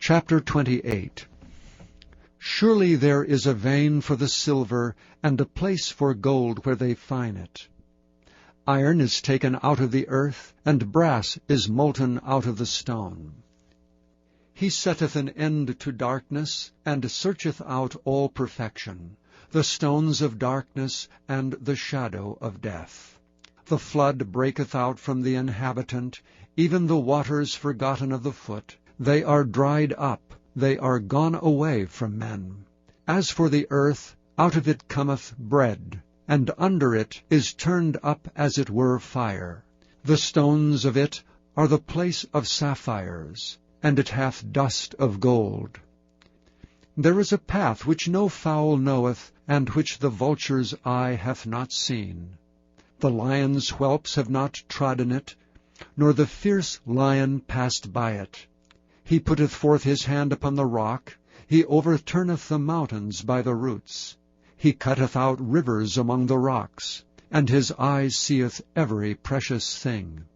Chapter 28. Surely there is a vein for the silver, and a place for gold where they fine it. Iron is taken out of the earth, and brass is molten out of the stone. He setteth an end to darkness, and searcheth out all perfection, the stones of darkness and the shadow of death. The flood breaketh out from the inhabitant, even the waters forgotten of the foot. They are dried up, they are gone away from men. As for the earth, out of it cometh bread, and under it is turned up as it were fire. The stones of it are the place of sapphires, and it hath dust of gold. There is a path which no fowl knoweth, and which the vulture's eye hath not seen. The lion's whelps have not trodden it, nor the fierce lion passed by it. He putteth forth his hand upon the rock, he overturneth the mountains by the roots. He cutteth out rivers among the rocks, and his eye seeth every precious thing.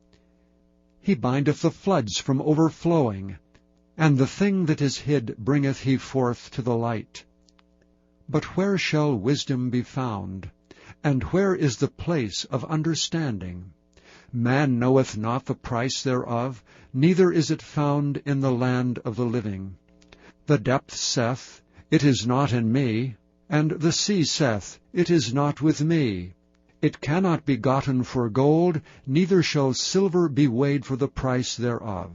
He bindeth the floods from overflowing, and the thing that is hid bringeth he forth to the light. But where shall wisdom be found? And where is the place of understanding? Man knoweth not the price thereof, neither is it found in the land of the living. The depth saith, It is not in me, and the sea saith, It is not with me. It cannot be gotten for gold, neither shall silver be weighed for the price thereof.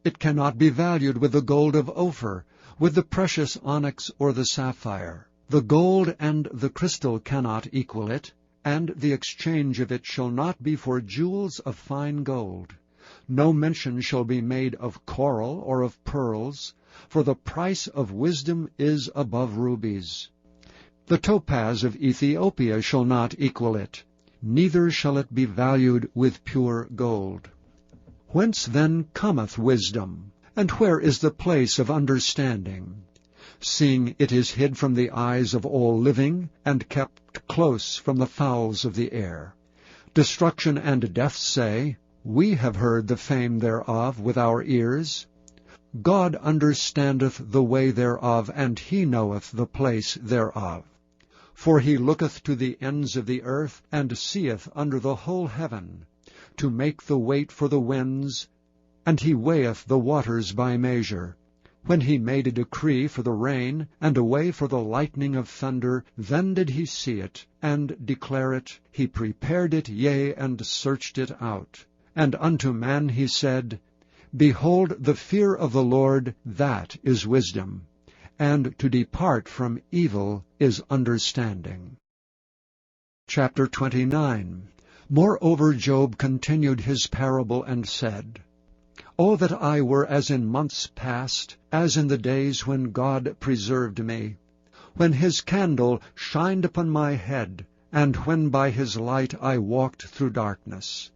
It cannot be valued with the gold of Ophir, with the precious onyx or the sapphire. The gold and the crystal cannot equal it, and the exchange of it shall not be for jewels of fine gold. No mention shall be made of coral or of pearls, for the price of wisdom is above rubies. The topaz of Ethiopia shall not equal it, neither shall it be valued with pure gold. Whence then cometh wisdom? And where is the place of understanding? Seeing it is hid from the eyes of all living, and kept close from the fowls of the air. Destruction and death say, We have heard the fame thereof with our ears. God understandeth the way thereof, and he knoweth the place thereof. For he looketh to the ends of the earth, and seeth under the whole heaven, to make the weight for the winds, and he weigheth the waters by measure. When he made a decree for the rain, and a way for the lightning of thunder, then did he see it, and declare it. He prepared it, yea, and searched it out. And unto man he said, Behold, the fear of the Lord, that is wisdom, and to depart from evil is understanding. Chapter 29. Moreover Job continued his parable and said, O that I were as in months past, as in the days when God preserved me, when his candle shined upon my head, and when by his light I walked through darkness.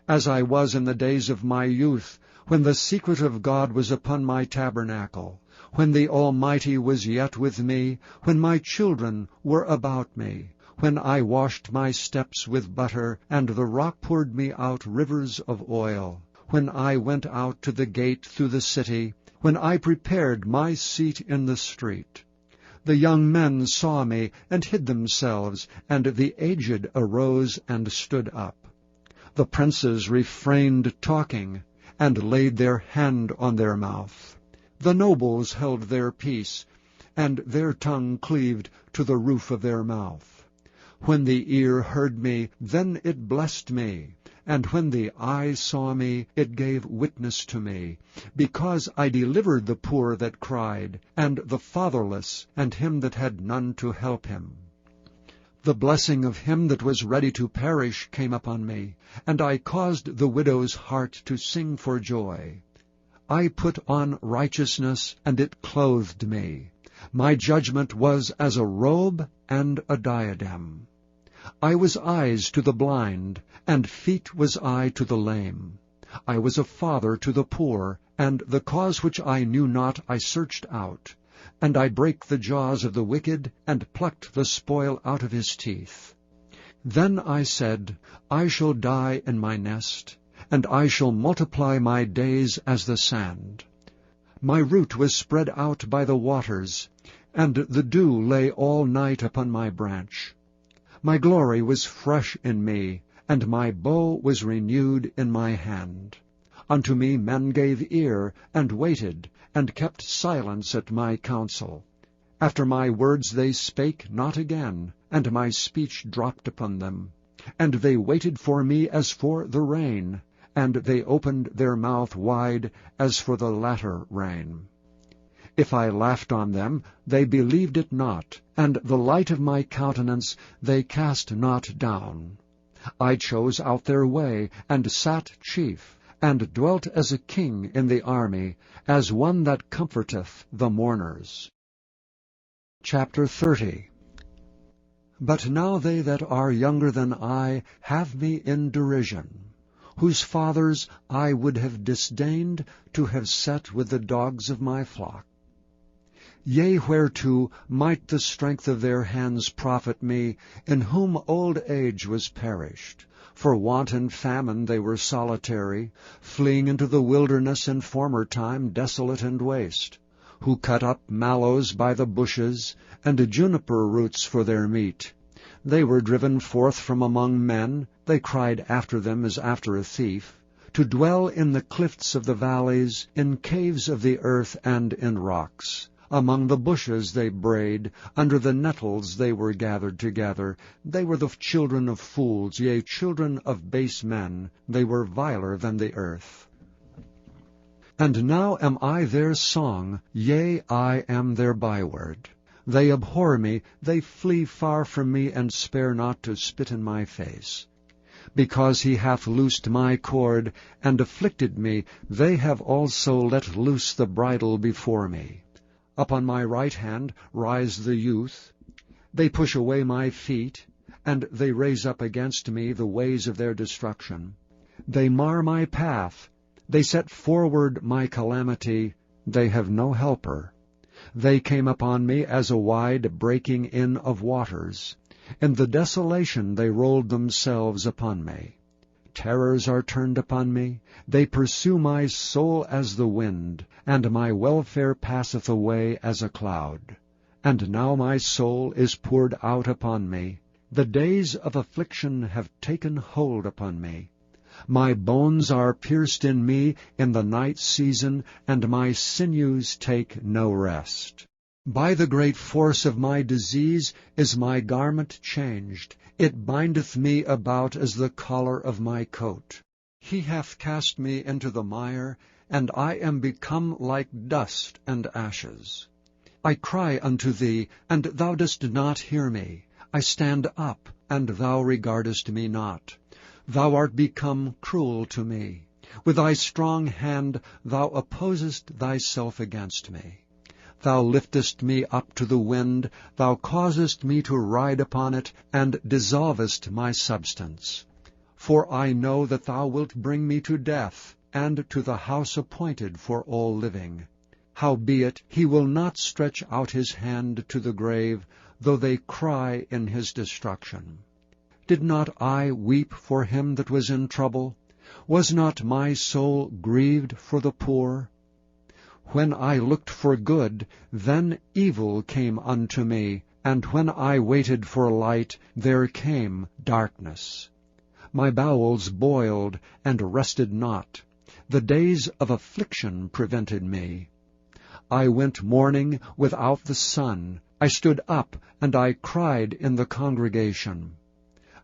As I was in the days of my youth, when the secret of God was upon my tabernacle, when the Almighty was yet with me, when my children were about me, when I washed my steps with butter, and the rock poured me out rivers of oil, when I went out to the gate through the city, when I prepared my seat in the street. The young men saw me, and hid themselves, and the aged arose and stood up. The princes refrained talking, and laid their hand on their mouth. The nobles held their peace, and their tongue cleaved to the roof of their mouth. When the ear heard me, then it blessed me, and when the eye saw me, it gave witness to me, because I delivered the poor that cried, and the fatherless, and him that had none to help him. The blessing of him that was ready to perish came upon me, and I caused the widow's heart to sing for joy. I put on righteousness, and it clothed me. My judgment was as a robe and a diadem. I was eyes to the blind, and feet was I to the lame. I was a father to the poor, and the cause which I knew not I searched out. And I brake the jaws of the wicked, and plucked the spoil out of his teeth. Then I said, I shall die in my nest, and I shall multiply my days as the sand. My root was spread out by the waters, and the dew lay all night upon my branch. My glory was fresh in me, and my bow was renewed in my hand. Unto me men gave ear, and waited, and kept silence at my counsel. After my words they spake not again, and my speech dropped upon them. And they waited for me as for the rain, and they opened their mouth wide as for the latter rain. If I laughed on them, they believed it not, and the light of my countenance they cast not down. I chose out their way, and sat chief, and dwelt as a king in the army, as one that comforteth the mourners. Chapter 30. But now they that are younger than I have me in derision, whose fathers I would have disdained to have set with the dogs of my flock. Yea, whereto might the strength of their hands profit me, in whom old age was perished? For want and famine they were solitary, fleeing into the wilderness in former time desolate and waste, who cut up mallows by the bushes, and juniper roots for their meat. They were driven forth from among men, they cried after them as after a thief, to dwell in the cliffs of the valleys, in caves of the earth, and in rocks. Among the bushes they brayed, under the nettles they were gathered together. They were the children of fools, yea, children of base men. They were viler than the earth. And now am I their song, yea, I am their byword. They abhor me, they flee far from me, and spare not to spit in my face. Because he hath loosed my cord, and afflicted me, they have also let loose the bridle before me. Upon my right hand rise the youth. They push away my feet, and they raise up against me the ways of their destruction. They mar my path. They set forward my calamity. They have no helper. They came upon me as a wide breaking in of waters. In the desolation they rolled themselves upon me. Terrors are turned upon me. They pursue my soul as the wind, and my welfare passeth away as a cloud. And now my soul is poured out upon me. The days of affliction have taken hold upon me. My bones are pierced in me in the night season, and my sinews take no rest. By the great force of my disease is my garment changed. It bindeth me about as the collar of my coat. He hath cast me into the mire, and I am become like dust and ashes. I cry unto thee, and thou dost not hear me. I stand up, and thou regardest me not. Thou art become cruel to me. With thy strong hand thou opposest thyself against me. Thou liftest me up to the wind, thou causest me to ride upon it, and dissolvest my substance. For I know that thou wilt bring me to death, and to the house appointed for all living. Howbeit he will not stretch out his hand to the grave, though they cry in his destruction. Did not I weep for him that was in trouble? Was not my soul grieved for the poor? When I looked for good, then evil came unto me, and when I waited for light, there came darkness. My bowels boiled, and rested not. The days of affliction prevented me. I went mourning without the sun. I stood up, and I cried in the congregation.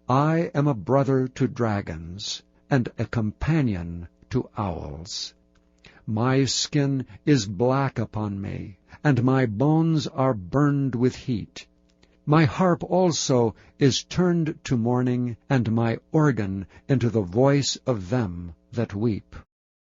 I am a brother to dragons, and a companion to owls. My skin is black upon me, and my bones are burned with heat. My harp also is turned to mourning, and my organ into the voice of them that weep.